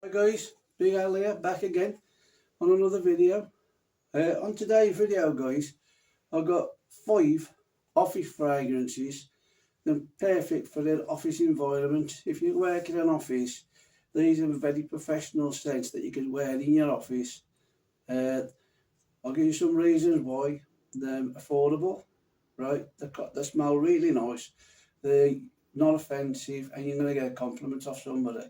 Hi guys, Big Al here, back again on another video. On today's video guys, I've got 5 office fragrances. They're perfect for the office environment. If you work in an office, these are very professional scents that you can wear in your office. I'll give you some reasons why. They're affordable, right? They smell really nice. They're not offensive and you're going to get a compliment off somebody.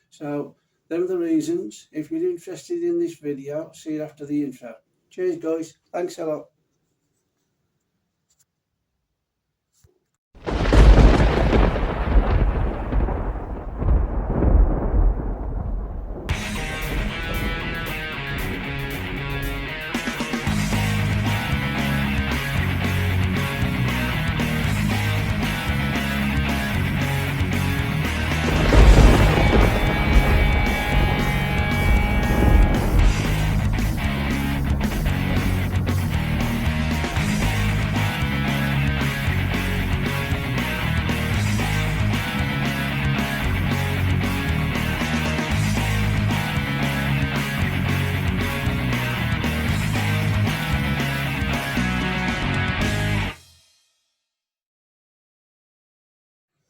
So them are the reasons. If you're interested in this video, see you after the intro. Cheers guys, thanks a lot.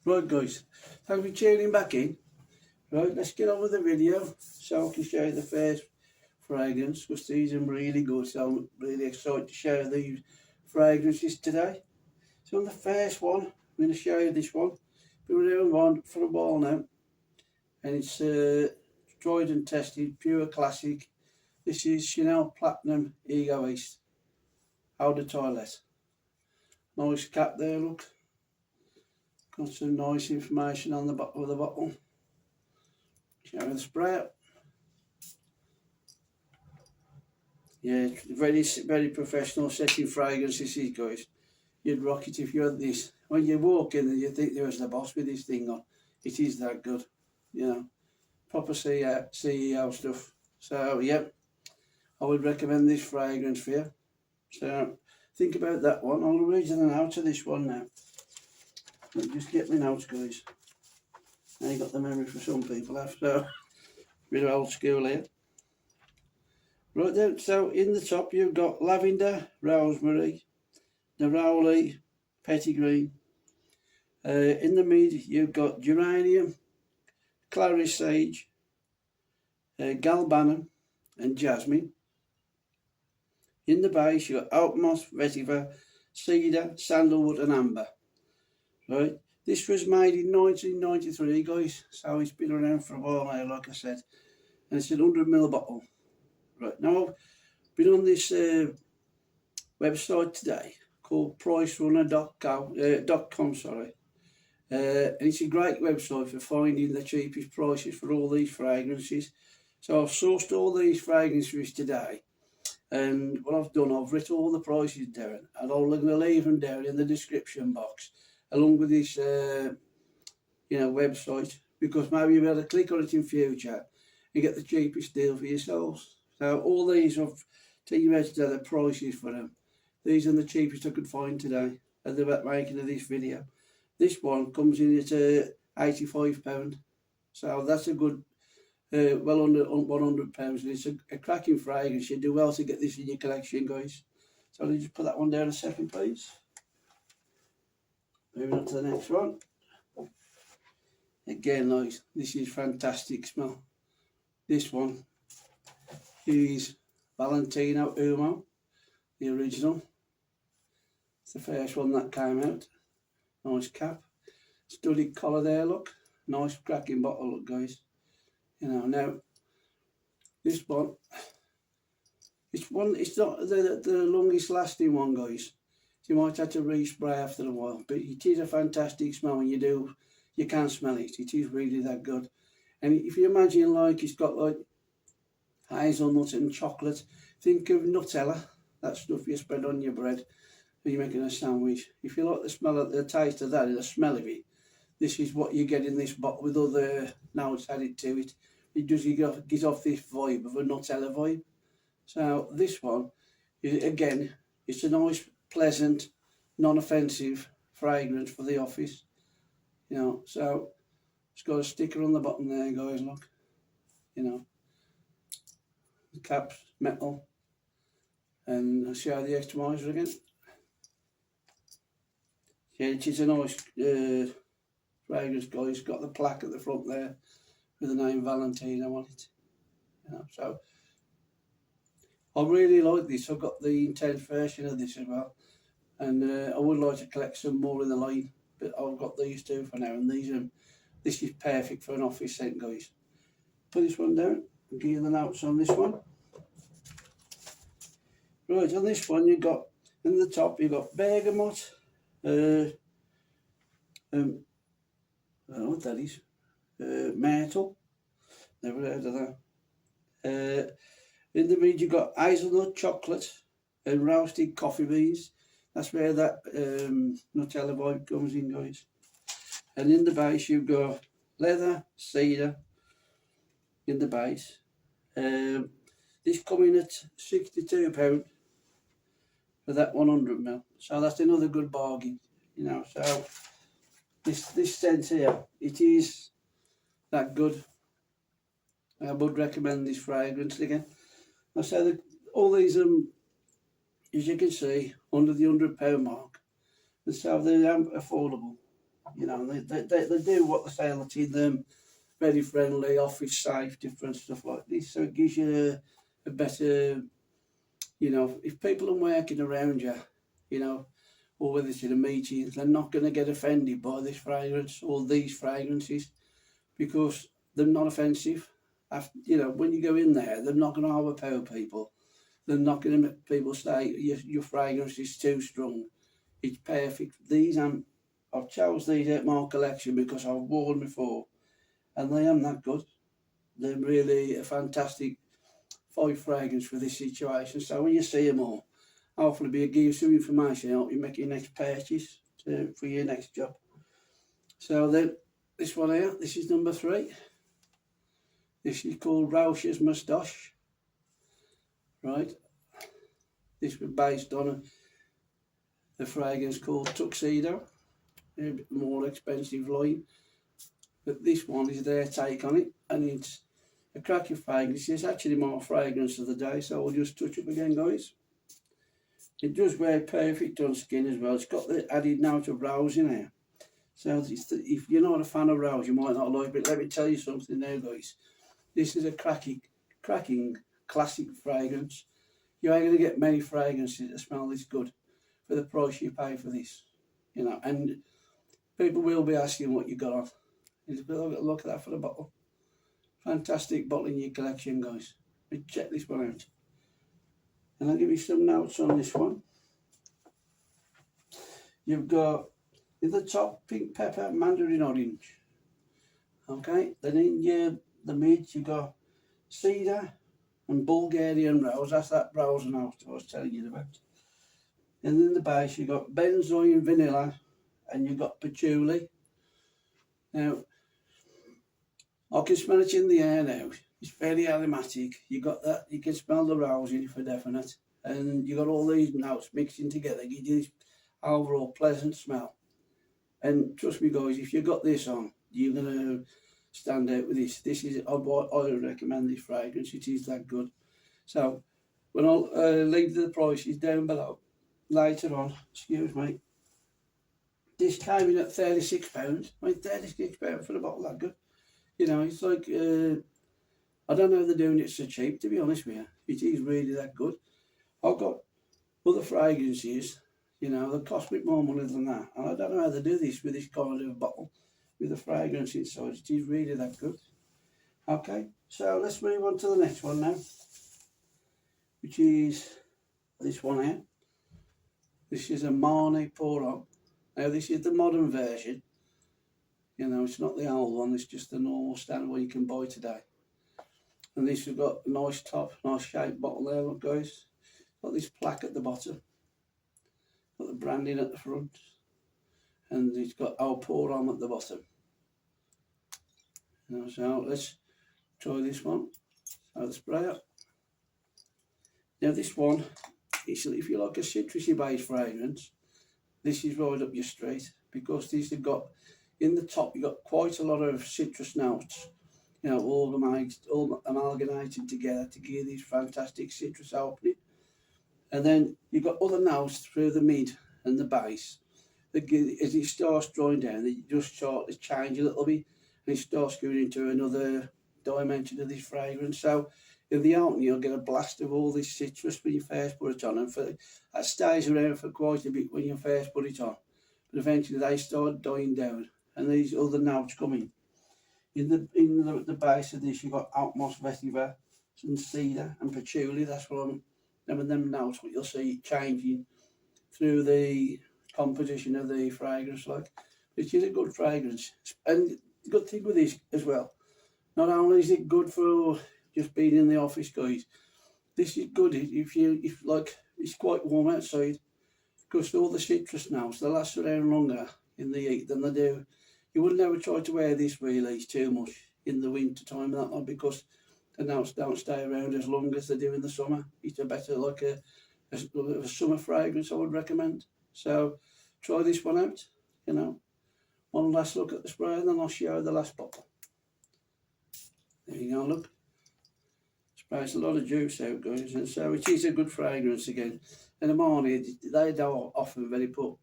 Right guys, thanks for tuning back in. Right, let's get on with the video so I can show you the first fragrance, because these are really good, so I'm really excited to show these fragrances today. So on the first one, I'm going to show you this one. Been doing one for a while now, and it's tried and tested, pure classic. This is Chanel Platinum Egoist Eau de Toilette. Nice cap there, look. Got some nice information on the bottom of the bottle. Show the spray up. Yeah, very professional setting fragrance this is, guys. You'd rock it if you had this. When you walk in and you think there was the boss with this thing on. It is that good, you know. Proper CEO stuff. So, yep, I would recommend this fragrance for you. So, think about that one. I'll read you the notes of this one now. Let me just get my notes, guys. I ain't got the memory for some people have, so bit of old school here. Right then, so in the top you've got Lavender, Rosemary, Neroli, Petitgrain. In the mid you've got Geranium, Clary Sage, Galbanum and Jasmine. In the base you've got Oakmoss, Vetiver, Cedar, Sandalwood and Amber. Right, this was made in 1993 guys, so it's been around for a while now, like I said, and it's an 100ml bottle. Right, now I've been on this website today called pricerunner.com, and it's a great website for finding the cheapest prices for all these fragrances. So I've sourced all these fragrances today, and what I've done, I've written all the prices down, and I'm going to leave them down in the description box along with this website, because maybe you'll be able to click on it in future and get the cheapest deal for yourselves. So all these I've taken you out to the prices for them. These are the cheapest I could find today at the making of this video. This one comes in at £85, so that's a good well under £100, and it's a cracking fragrance. You do well to get this in your collection, guys. So I'll just put that one down a second, please. Moving on to the next one. Again, guys, this is fantastic smell. This one is Valentino Uomo, the original. It's the first one that came out. Nice cap, studded collar there, look. Nice cracking bottle, look, guys. You know, now this one, it's not the longest lasting one, guys. You might have to respray after a while, but it is a fantastic smell. When you do, you can smell it. It is really that good. And if you imagine, like, it's got like hazelnut and chocolate, think of Nutella, that stuff you spread on your bread when you're making a sandwich. If you like the smell of the taste of that and the smell of it, this is what you get in this bottle with other notes added to it. It does get off this vibe of a Nutella vibe. So this one, again, it's a nice, pleasant, non-offensive fragrance for the office. You know, so it's got a sticker on the bottom there, guys, look. you know. The cap's metal. And I'll show you the atomizer again. Yeah, it is a nice fragrance, guys. It's got the plaque at the front there with the name Valentino on it. You know, so I really like this. I've got the intense version of this as well, and I would like to collect some more in the line, but I've got these two for now, and this is perfect for an office scent, guys. Put this one down and give you the notes on this one. Right, on this one you got in the top you got bergamot. I don't know what that is. Myrtle. Never heard of that. In the middle you got hazelnut, chocolate, and roasted coffee beans. That's where that Nutella vibe comes in, guys. And in the base you've got leather, cedar in the base. This coming at £62 for that 100ml. So that's another good bargain, you know. So this scent here, it is that good. I would recommend this fragrance again. I say that all these as you can see, under the £100 mark, and so they're affordable. You know, they do what they say in them, very friendly, office safe, different stuff like this. So it gives you a better, you know, if people are working around you, you know, or whether it's in a meeting, they're not going to get offended by this fragrance or these fragrances because they're not offensive. You know, when you go in there, they're not going to overpower people. They're not going to make people say your fragrance is too strong. It's perfect. I've chose these out my collection because I've worn them before, and they aren't that good. They're really a fantastic 5 fragrance for this situation. So when you see them all, hopefully be give you some information to help you make your next purchase for your next job. So then this one here, this is number 3. This is called Roche's Moustache. Right. This was based on a fragrance called Tuxedo, a bit more expensive line. But this one is their take on it, and it's a cracking fragrance. It's actually my fragrance of the day, so I'll just touch up again, guys. It does wear perfect on skin as well. It's got the added note of rose in here. So if you're not a fan of rose, you might not like it. But let me tell you something now, guys. This is a cracking classic fragrance. You ain't going to get many fragrances that smell this good for the price you pay for this. You know, and people will be asking what you got on. Look at that for the bottle. Fantastic bottle in your collection, guys. Check this one out. And I'll give you some notes on this one. You've got in the top pink pepper, mandarin orange. Okay, then in the mid you've got cedar and Bulgarian Rose. That's that rose note I was telling you about. And in the base you've got benzoin vanilla and you've got patchouli. Now, I can smell it in the air now. It's very aromatic. You got that. You can smell the rose in it for definite. And you got all these notes mixing together. You do this overall pleasant smell. And trust me, guys, if you've got this on, you're going to stand out with this. This is, I recommend this fragrance. It is that good. So, when I'll leave the prices down below later on, excuse me, this came in at £36. I mean, £36 for a bottle that good. You know, it's like, I don't know how they're doing it so cheap, to be honest with you. It is really that good. I've got other fragrances, you know, that cost a bit more money than that. And I don't know how they do this with this kind of bottle, with a fragrance inside. It is really that good. Okay, so let's move on to the next one now, which is this one here. This is a Marnie Pour On. Now, this is the modern version. You know, it's not the old one, it's just the normal standard one you can buy today. And this has got a nice top, nice shaped bottle there, look guys. Got this plaque at the bottom. Got the branding at the front. And it's got I'll Pour On at the bottom. You know, so let's try this one. So the spray up. Now this one, if you like a citrusy based fragrance, this is right up your street, because these have got, in the top you've got quite a lot of citrus notes, you know, all amalgamated together to give these fantastic citrus opening. And then you've got other notes through the mid and the base. As it starts drying down, they just start to change a little bit, and it starts going into another dimension of this fragrance. So in the opening, you'll get a blast of all this citrus when you first put it on, and that stays around for quite a bit when you first put it on. But eventually they start dying down, and these other notes come in. In the base of this, you've got Oakmoss, Vetiver, and Cedar, and Patchouli. That's what them notes, what you'll see changing through the composition of the fragrance, which is a good fragrance. And the good thing with this as well, not only is it good for just being in the office, guys, this is good if it's quite warm outside, because all the citrus notes, they last around longer in the heat than they do. You wouldn't ever try to wear this really too much in the winter time, that one, because the notes don't stay around as long as they do in the summer. It's a better, a summer fragrance, I would recommend. So try this one out, you know. One last look at the spray, and then I'll show you the last bottle. There you go, look. Sprays a lot of juice out, guys, and so it is a good fragrance again. In the morning, they don't often very poor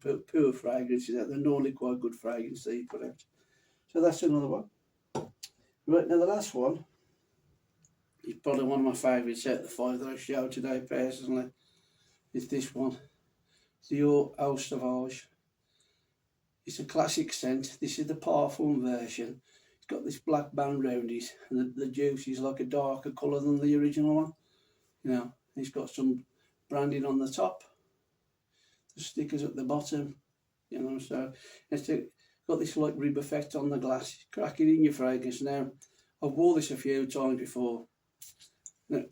fragrances out. They're normally quite good fragrances that you put out. So that's another one. Right, now the last one is probably one of my favourites out of the 5 that I've showed today personally. Is this one. It's the Eau Sauvage. It's a classic scent. This is the parfum version. It's got this black band round it, and the juice is like a darker colour than the original one. You know, it's got some branding on the top, the stickers at the bottom, you know, so it's got this like rib effect on the glass. Crack it in your fragrance. Now, I've wore this a few times before. Now,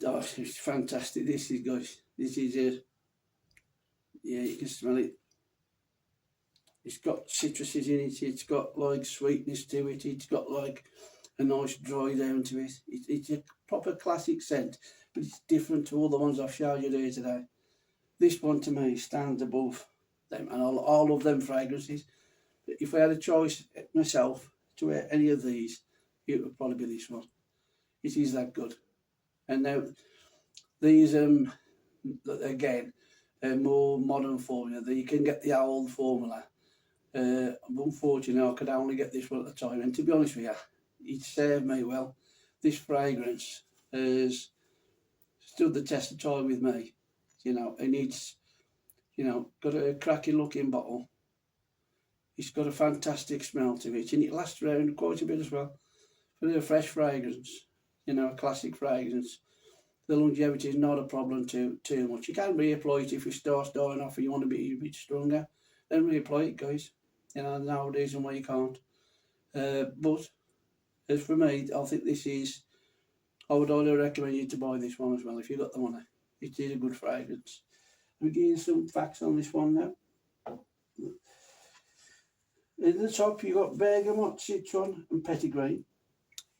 oh, it's fantastic. This is, guys, this is it. Yeah, you can smell it. It's got citruses in it. It's got like sweetness to it. It's got like a nice dry down to it. It's a proper classic scent, but it's different to all the ones I've showed you here today. This one to me stands above them, and I love them fragrances. But if I had a choice myself to wear any of these, it would probably be this one. It is that good. And now these again, a more modern formula. You can get the old formula. Unfortunately, I could only get this one at the time, and to be honest with you, it served me well. This fragrance has stood the test of time with me, you know, and it's, you know, got a cracking looking bottle. It's got a fantastic smell to it, and it lasts around quite a bit as well. For a fresh fragrance, you know, a classic fragrance, the longevity is not a problem too much. You can reapply it if it starts dying off and you want to be a bit stronger, then reapply it, guys. You know, no reason why you can't. But as for me, I think this is, I would highly recommend you to buy this one as well if you've got the money. It is a good fragrance. I'll give you some facts on this one now. In the top, you've got Bergamot, Citron and Petitgrain.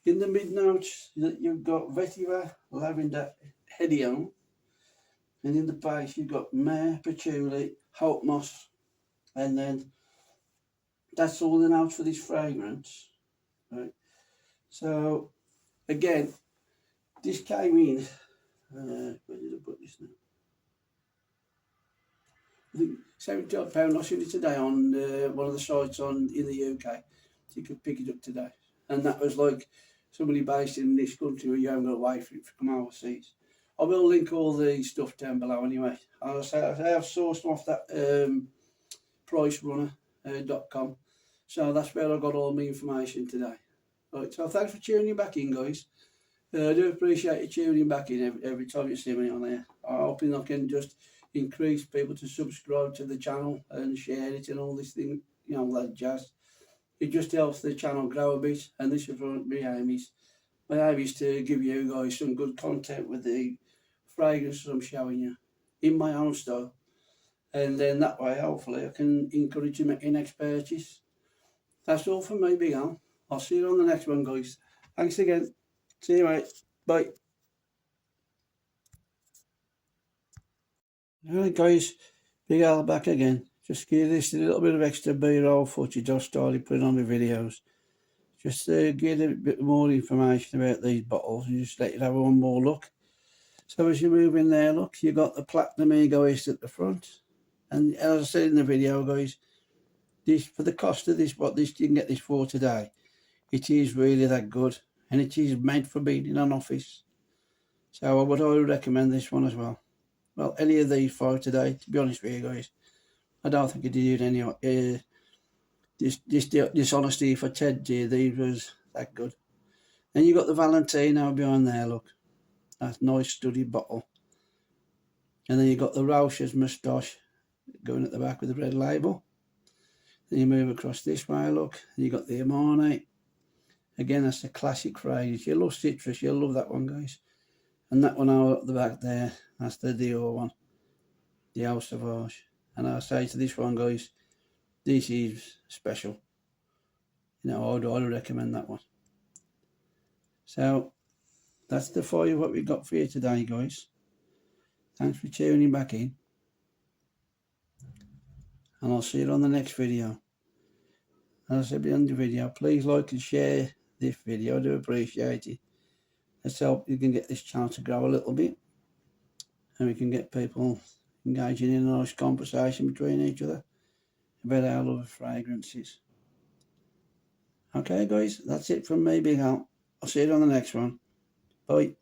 In the mid notes, you've got Vetiver, Lavender, Geranium. And in the base, you've got myrtle, Patchouli, Oakmoss. And then that's all the notes for this fragrance. Right. So, again, this came in, where did I put this now? I think £70 I seen it today on one of the sites in the UK. So you could pick it up today. And that was like somebody based in this country where you haven't got to wait for it to come overseas. I will link all the stuff down below anyway. I have sourced off that pricerunner.com. So that's where I got all my information today. Right, so thanks for tuning back in, guys. I do appreciate you tuning back in every time you see me on there. I hope I can just increase people to subscribe to the channel and share it and all this thing, you know, that jazz. It just helps the channel grow a bit, and this is what my aim is. My aim is to give you guys some good content with the fragrances I'm showing you in my own style, and then that way hopefully I can encourage you to make your next purchase. That's all from me, Big Al. I'll see you on the next one, guys. Thanks again. See you, mate. Bye. Alright, guys, Big Al back again. Just give this a little bit of extra B-roll footage I started putting on my videos. just to get a bit more information about these bottles and just let you have one more look. So as you move in there, look, you got the platinum egoist at the front. And as I said in the video, guys, this, for the cost of this, what this you can get this for today, it is really that good. And it is made for being in an office. So I would recommend this one as well. Well, any of these 5 today, to be honest with you guys, I don't think I did any dishonesty for Ted G. These was that good. Then you got the Valentino behind there, look. That's nice studded bottle. And then you got the Roush's moustache going at the back with the red label. Then you move across this way, look, and you got the Amane. Again, that's a classic phrase. You love citrus, you'll love that one, guys. And that one out at the back there, that's the Dior one, the Eau Sauvage. And I'll say to this one, guys, this is special. You know, I'd recommend that one. So that's the 5 what we got for you today, guys. Thanks for tuning back in. And I'll see you on the next video. As I said behind the video, please like and share this video. I do appreciate it. Let's hope you can get this channel to grow a little bit. And we can get people engaging in a nice conversation between each other about our love of fragrances. Okay, guys, that's it from me, Big Al. I'll see you on the next one. Bye.